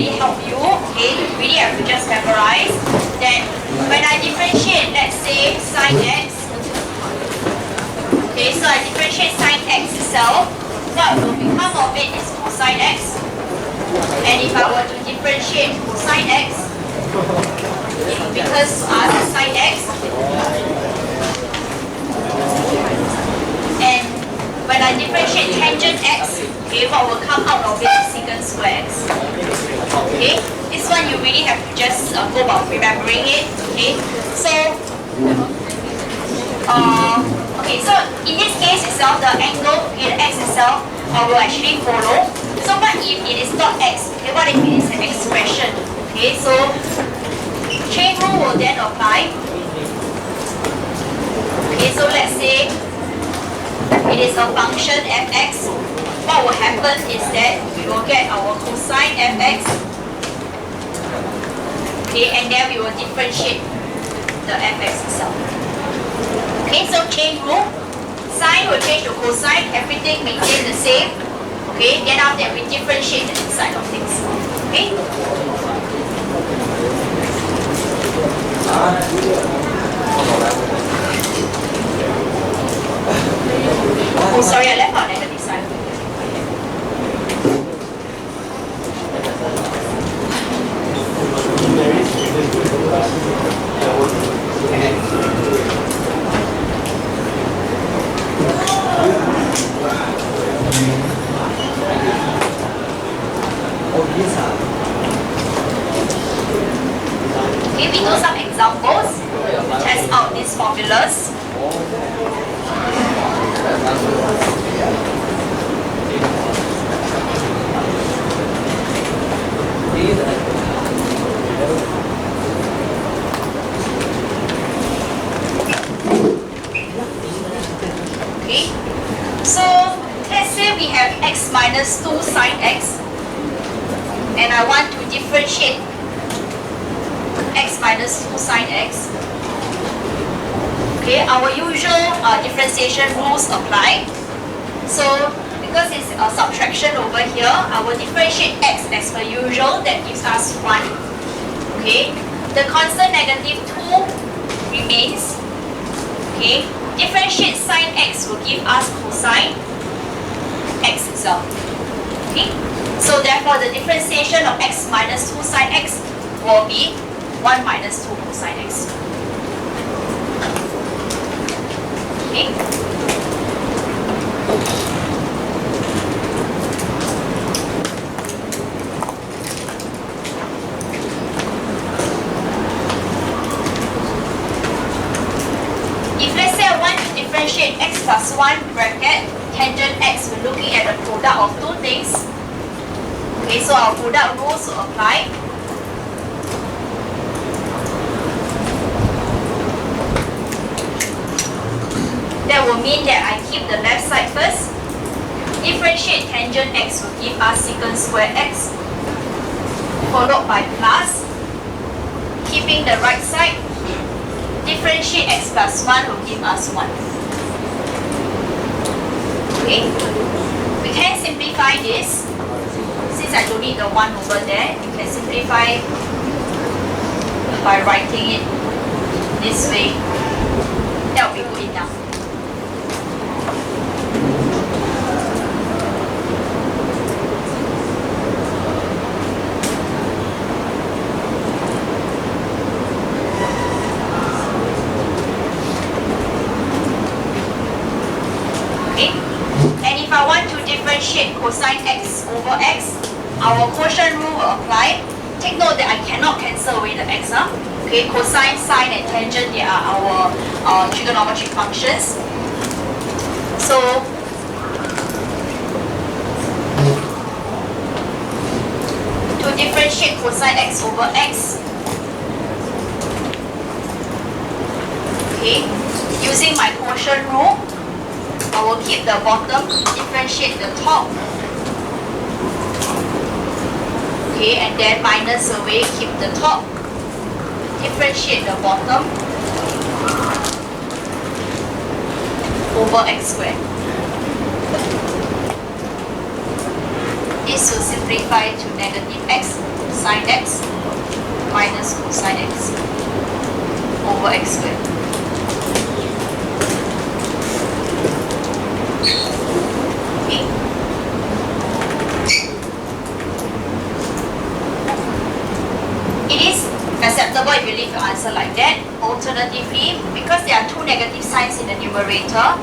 really help you. Okay, you really have to just memorize that when I differentiate, let's say sine x. Okay, so I differentiate sine x itself. What will become of it is cosine x. And if I were to differentiate cosine x, it will become sine x. And when I differentiate tangent x, okay, what will come out of it is secant square x. Okay, this one you really have to just go about remembering it. Okay, so okay, so in this case itself, the angle, okay, the x itself will actually follow. So what if it is not x? Okay, what if it is an expression? Okay, so chain rule will then apply. Okay, so let's say it is a function fx. What will happen is that we will get our cosine fx. Okay, and then we will differentiate the fx itself. Okay, so chain rule, sine will change to cosine, everything maintain the same. Okay, then after that we differentiate the inside of things. Okay? Oh, sorry, I left out negative sign. Okay, we do some examples to test out these formulas. Okay, so let's say we have x minus 2 sine x, and I want to differentiate x minus 2 sine x. Okay, our usual differentiation rules apply. So because it's a subtraction over here, I will differentiate x as per usual. That gives us 1. Okay, the constant negative 2 remains. Okay, differentiate sine x will give us cosine x itself. Okay, so therefore the differentiation of x minus 2 sine x will be 1 minus 2 cosine x. Okay. If let's say I want to differentiate x plus 1 bracket tangent x, we're looking at the product of two things. Okay, so our product rules will apply. That will mean that I keep the left side first. Differentiate tangent x will give us secant square x, followed by plus. Keeping the right side, differentiate x plus 1 will give us 1. Okay, we can simplify this. Since I don't need the 1 over there, you can simplify by writing it this way. That will be good enough. And if I want to differentiate cosine x over x, our quotient rule will apply. Take note that I cannot cancel away the x. Okay, cosine, sine, and tangent, they are our trigonometric functions. So to differentiate cosine x over x, okay, using my quotient rule, I will keep the bottom, differentiate the top. Okay, and then minus away, keep the top, differentiate the bottom over x squared. This will simplify to negative x cosine x minus cosine x over x squared. Okay. It is acceptable if you leave your answer like that. Alternatively, because there are two negative signs in the numerator,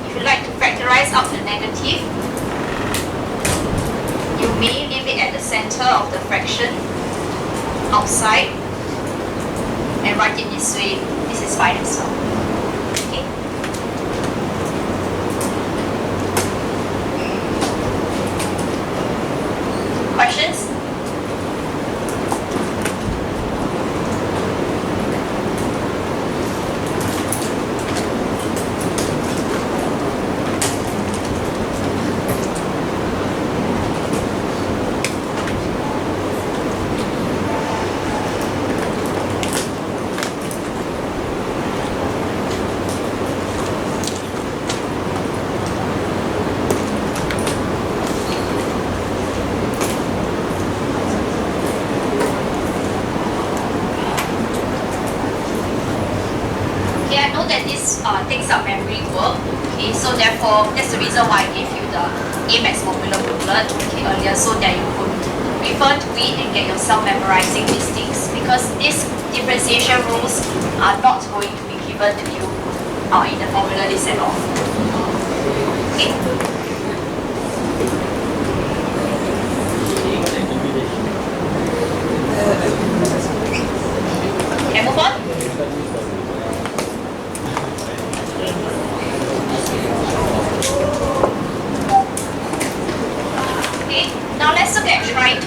if you like to factorize out the negative, you may leave it at the center of the fraction outside and write it this way. This is fine as well. Okay. Questions? Takes up memory work. Okay, so therefore that's the reason why I gave you the Amex formula booklet earlier, so that you could refer to it and get yourself memorizing these things, because these differentiation rules are not going to be given to you in the formula list at all. Okay. Can I move on? Now let's look at try 2.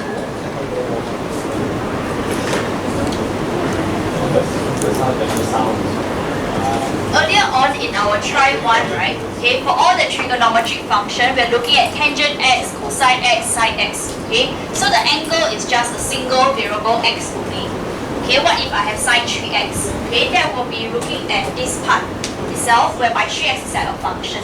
Earlier on in our try 1, right? Okay, for all the trigonometric function, we're looking at tangent x, cosine x, sine x. Okay, so the angle is just a single variable x only. Okay, what if I have sine 3x? Okay, that will be looking at this part itself, whereby 3x is at a function.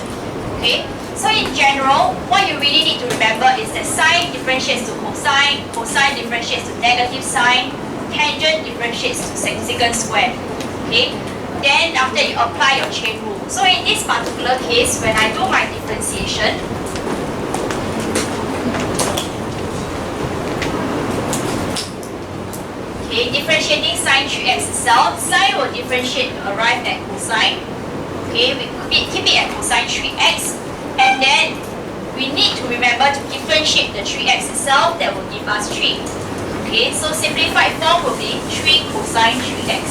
Okay. So in general, what you really need to remember is that sine differentiates to cosine, cosine differentiates to negative sine, tangent differentiates to secant squared. Okay? Then after you apply your chain rule. So in this particular case, when I do my differentiation, okay, differentiating sine 3x itself, sine will differentiate to arrive at cosine. Okay, we keep it at cosine 3x. And then we need to remember to differentiate the 3x itself. That will give us 3. Okay, so simplified form will be 3 cosine 3x.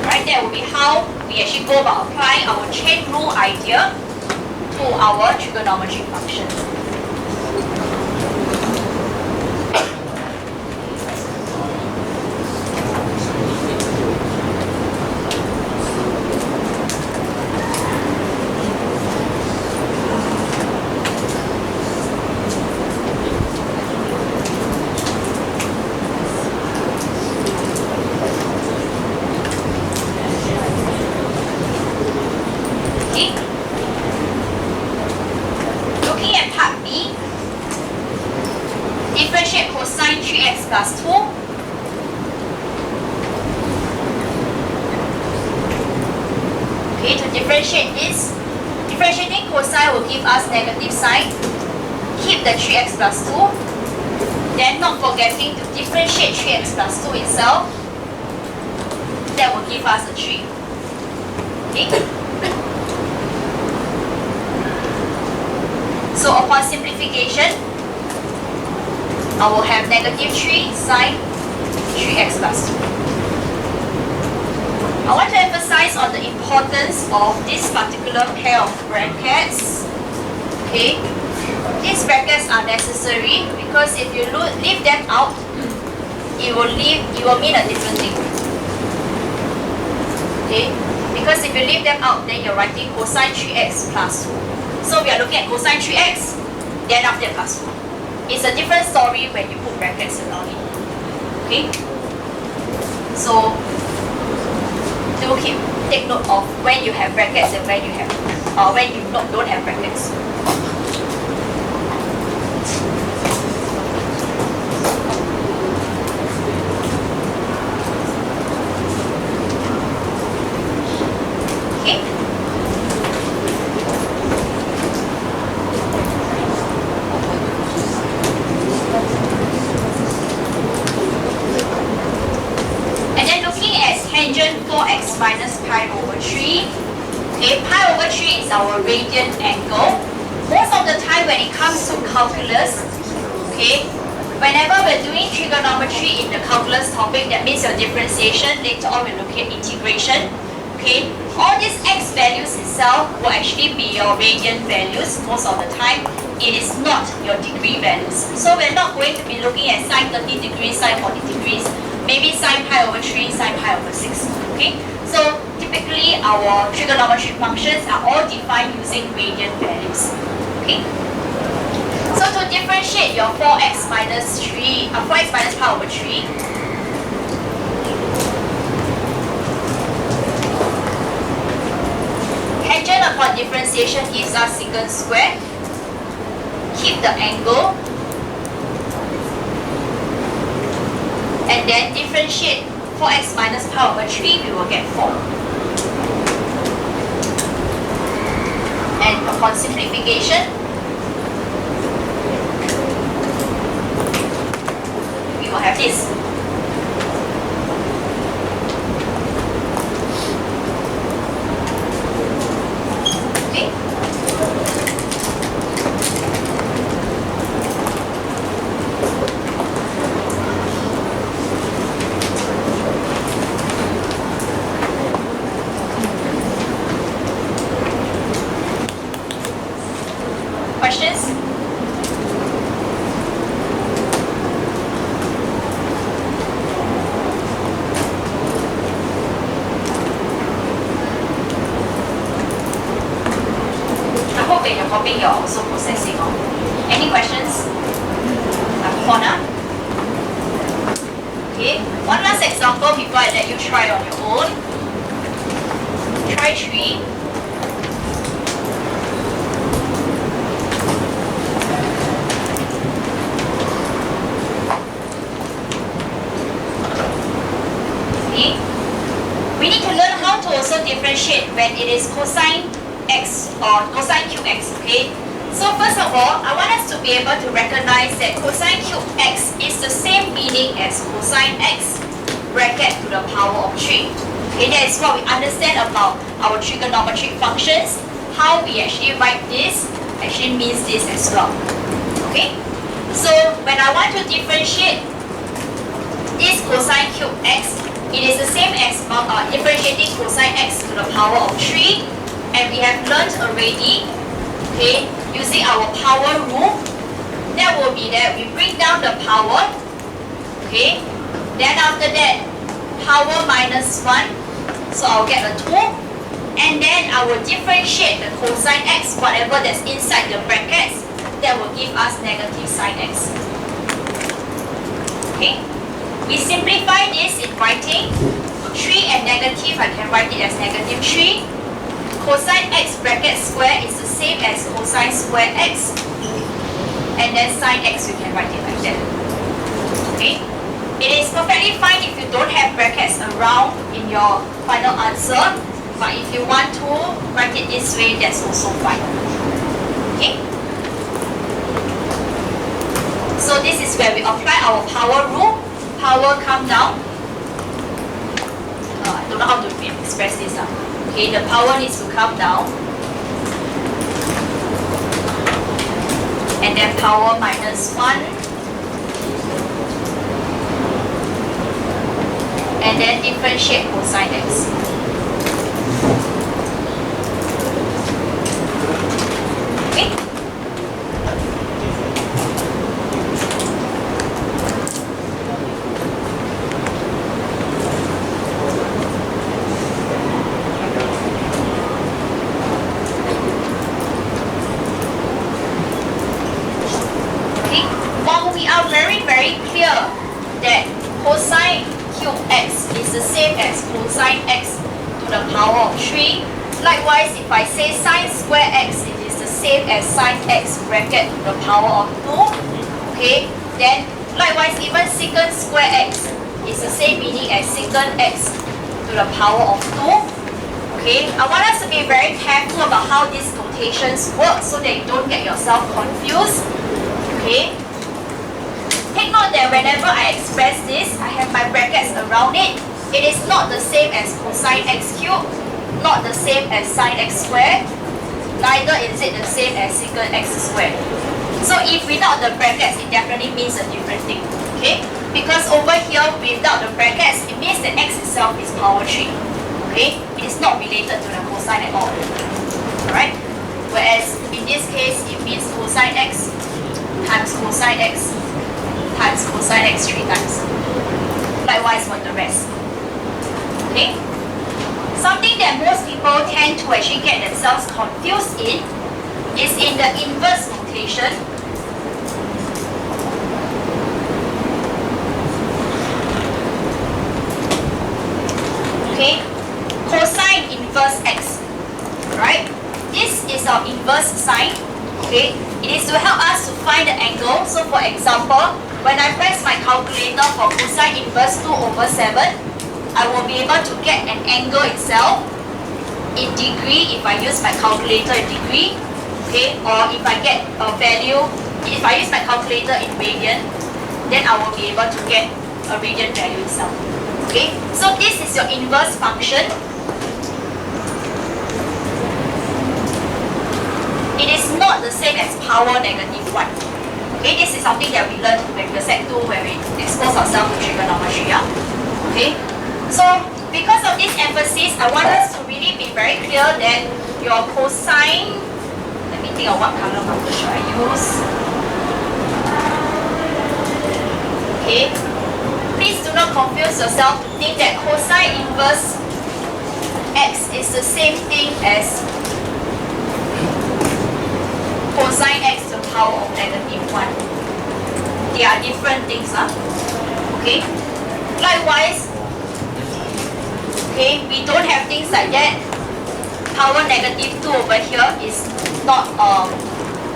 Right, that will be how we actually go about applying our chain rule idea to our trigonometric function. Plus 2. Okay, to differentiate this, differentiating cosine will give us negative sine. Keep the 3x plus 2. Then not forgetting to differentiate 3x plus 2 itself. That will give us a 3. Okay. So upon simplification, I will have negative 3 sine 3x plus 2. I want to emphasize on the importance of this particular pair of brackets. Okay, these brackets are necessary because if you leave them out, it will mean a different thing. Okay, because if you leave them out, then you're writing cosine 3x plus 2. So we are looking at cosine 3x, then after plus 2. It's a different story when you put brackets around it. Okay? So take note of when you have brackets and when you have when you don't have brackets. 4x minus pi over 3. Okay, pi over 3 is our radian angle. Most of the time when it comes to calculus, okay, whenever we're doing trigonometry in the calculus topic, that means your differentiation, later on we're looking at integration. Okay, all these x values itself will actually be your radian values most of the time. It is not your degree values. So we're not going to be looking at sine 30 degrees, sine 40 degrees, maybe sine pi over 3, sine pi over 6. Okay, so typically our trigonometric functions are all defined using radian values. Okay, so to differentiate your 4x minus 4x minus pi over 3, tangent upon differentiation gives us secant square. Keep the angle. And then differentiate 4x minus pi over 3, we will get 4. And upon simplification, we will have this. Questions? I hope that you're copying, you're also processing on. Any questions? Corner? Okay, one last example before I let you try on your own. Try 3. We need to learn how to also differentiate when it is cosine x or cosine cube x, okay? So first of all, I want us to be able to recognize that cosine cube x is the same meaning as cosine x bracket to the power of 3. Okay, that is what we understand about our trigonometric functions. How we actually write this actually means this as well. Okay? So when I want to differentiate this cosine cube x, it is the same as differentiating cosine x to the power of 3, and we have learned already, okay, using our power rule. That will be that we bring down the power, okay, then after that power minus 1, so I'll get a 2, and then I will differentiate the cosine x, whatever that's inside the brackets, that will give us negative sine x. Okay. We simplify this in writing. 3 and negative, I can write it as negative 3. Cosine x bracket square is the same as cosine square x. And then sine x, we can write it like that. Okay? It is perfectly fine if you don't have brackets around in your final answer. But if you want to write it this way, that's also fine. Okay? So this is where we apply our power rule. Power come down. I don't know how to express this. Okay, the power needs to come down. And then power minus 1. And then differentiate cosine x. Okay. Very clear that cosine cube x is the same as cosine x to the power of 3. Likewise, if I say sine square x, it is the same as sine x bracket to the power of 2. Okay, then likewise, even secant square x is the same meaning as secant x to the power of 2. Okay, I want us to be very careful about how these notations work so that you don't get yourself confused. Okay. Take note that whenever I express this, I have my brackets around it. It is not the same as cosine x cubed, not the same as sine x squared, neither is it the same as secant x squared. So if without the brackets, it definitely means a different thing. Okay? Because over here, without the brackets, it means that x itself is power 3. Okay? It is not related to the cosine at all. Alright? Whereas in this case, it means cosine x times cosine x times cosine x 3 times. Likewise for the rest. Okay? Something that most people tend to actually get themselves confused in is in the inverse notation. Okay? Cosine inverse x. Right? This is our inverse sign. Okay? It is to help us to find the angle. So for example, when I press my calculator for cosine inverse 2 over 7, I will be able to get an angle itself in degree if I use my calculator in degree, okay, or if I get a value, if I use my calculator in radian, then I will be able to get a radian value itself. Okay, so this is your inverse function. It is not the same as power negative 1. Okay, this is something that we learned when we were Sec 2, where we expose ourselves to trigonometry. Yeah? Okay. So, because of this emphasis, I want us to really be very clear that your cosine, let me think of what color marker should I use. Okay, please do not confuse yourself to think that cosine inverse x is the same thing as cosine x to the power of negative 1. They are different things. Okay, likewise, okay, we don't have things like that. Power negative 2 over here is not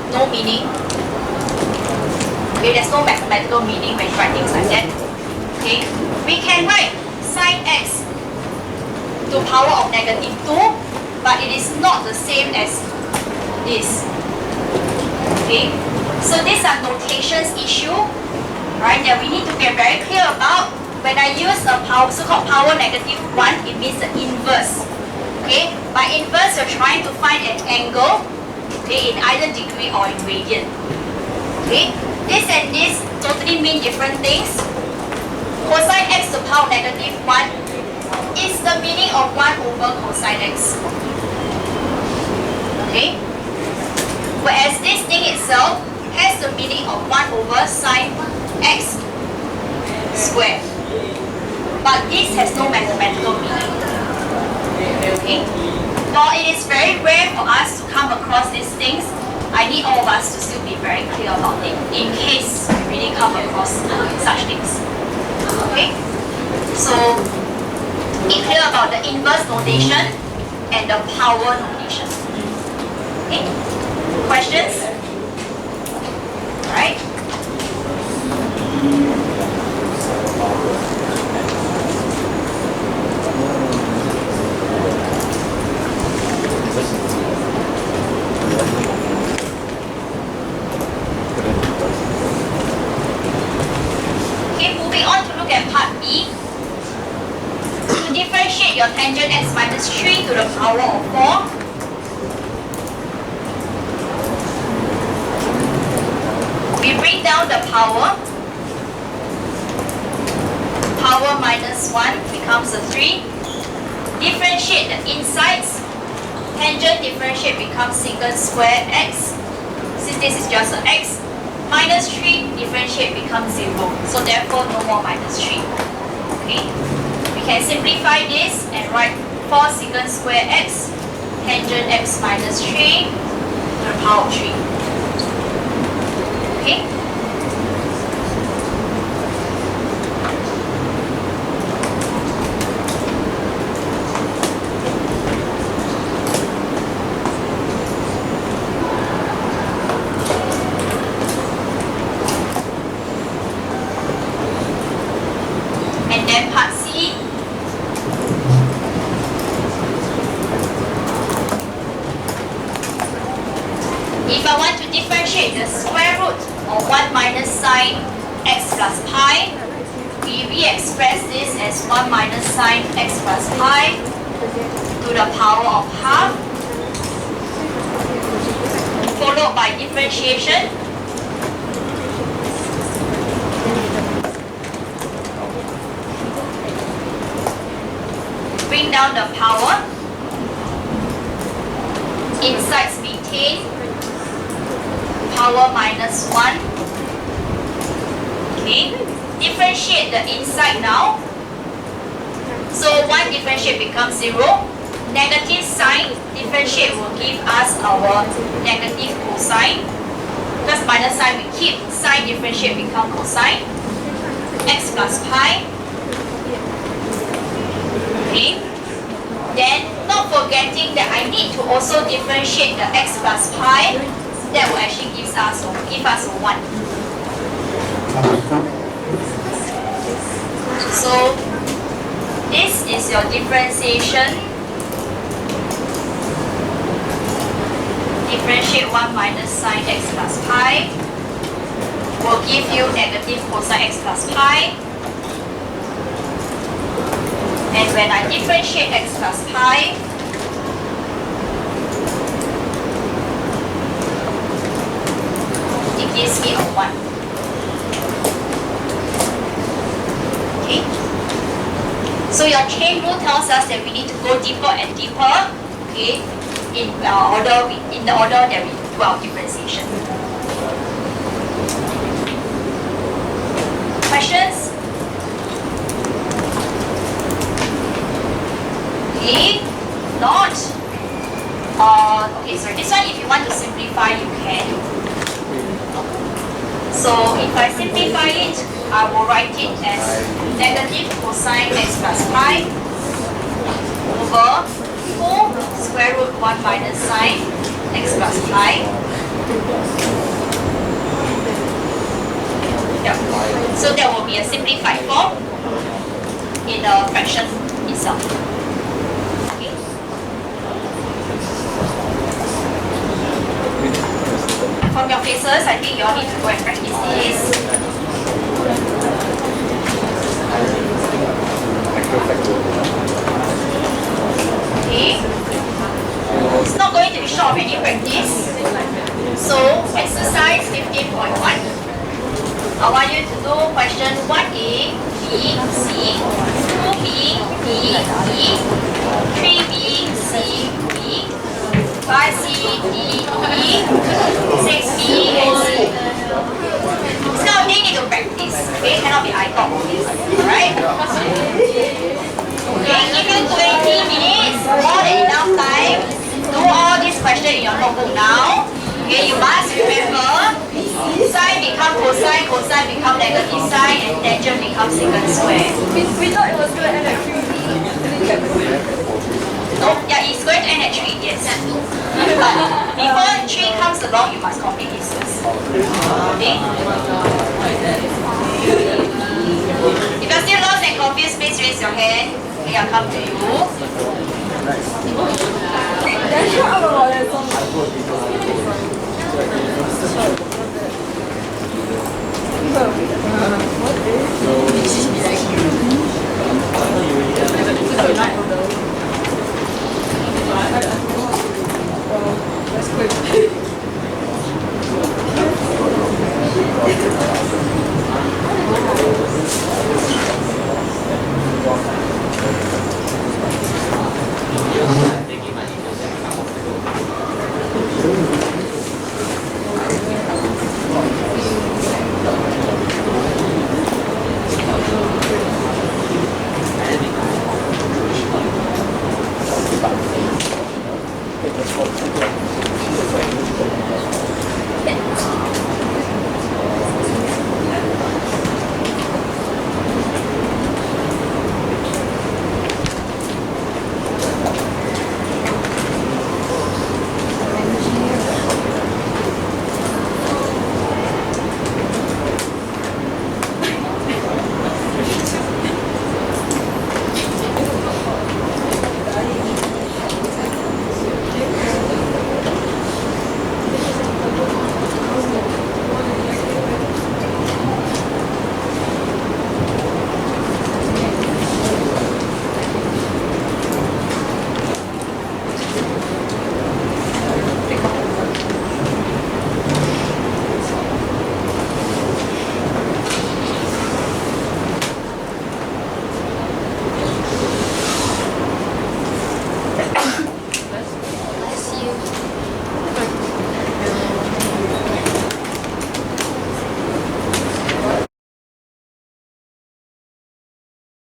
no meaning. Okay, there's no mathematical meaning when you write things like that. Okay, we can write sine x to power of negative 2, but it is not the same as this. Okay, so these are notations issue, right, that we need to get very clear about. When I use a power, so-called power negative 1, it means the inverse. Okay? By inverse, you're trying to find an angle, okay, in either degree or in radian. Okay? This and this totally mean different things. Cosine x to the power negative 1 is the meaning of 1 over cosine x. Okay? Whereas this thing itself has the meaning of 1 over sine x squared. But this has no mathematical meaning. Okay? While it is very rare for us to come across these things, I need all of us to still be very clear about it in case we really come across such things. Okay? So, be clear about the inverse notation and the power notation. Okay? Questions? Alright? Your tangent x minus 3 to the power of 4. We bring down the power. Power minus 1 becomes a 3. Differentiate the insides. Tangent differentiate becomes secant square x. Since this is just an x, minus 3 differentiate becomes 0. So therefore no more minus 3. Okay? Can simplify this and write 4 secant square x tangent x minus 3 to the power of 3. Okay? And then part C. If I want to differentiate the square root of 1 minus sine x plus pi, we re-express this as 1 minus sine x plus pi to the power of half, followed by differentiation. Bring down the power. Insides maintain. Power minus 1. Okay. Differentiate the inside now. So 1 differentiate becomes 0. Negative sign differentiate will give us our negative cosine. Because minus sign we keep, sine differentiate become cosine. X plus pi. Okay. Then not forgetting that I need to also differentiate the x plus pi. That will actually give us a 1. So this is your differentiation. Differentiate 1 minus sine x plus pi will give you negative cosine x plus pi. And when I differentiate x plus pi, it gives me a 1. Okay. So your chain rule tells us that we need to go deeper and deeper, okay, in the order that we do our differentiation. Questions? Okay, not. Okay, so this one, if you want to simplify, you can. So if I simplify it, I will write it as negative cosine x plus pi over 4 square root 1 minus sine x plus pi. Yeah. So that will be a simplified form in the fraction itself. Okay. From your faces, I think you all need to go and practice this. Okay. It's not going to be short of any practice. So, exercise 15.1. I want you to do question 1A, B, C, 2B, B, E, 3B, C, B, 5C, D, E, 6B, and C. This kind of thing you need to practice. Okay, cannot be I thought only. Alright? Okay, give you 20 minutes, more than enough time. Do all these questions in your notebook now. Okay, you must remember, sine become cosine, cosine become negative sine, and tangent becomes secant square. We thought it was going to end at 3. No, yeah, it's going to end at 3, yes. But before 3 comes along, you must complete this first. Okay? If you're still lost and confused, please raise your hand. Okay, I'll come to you.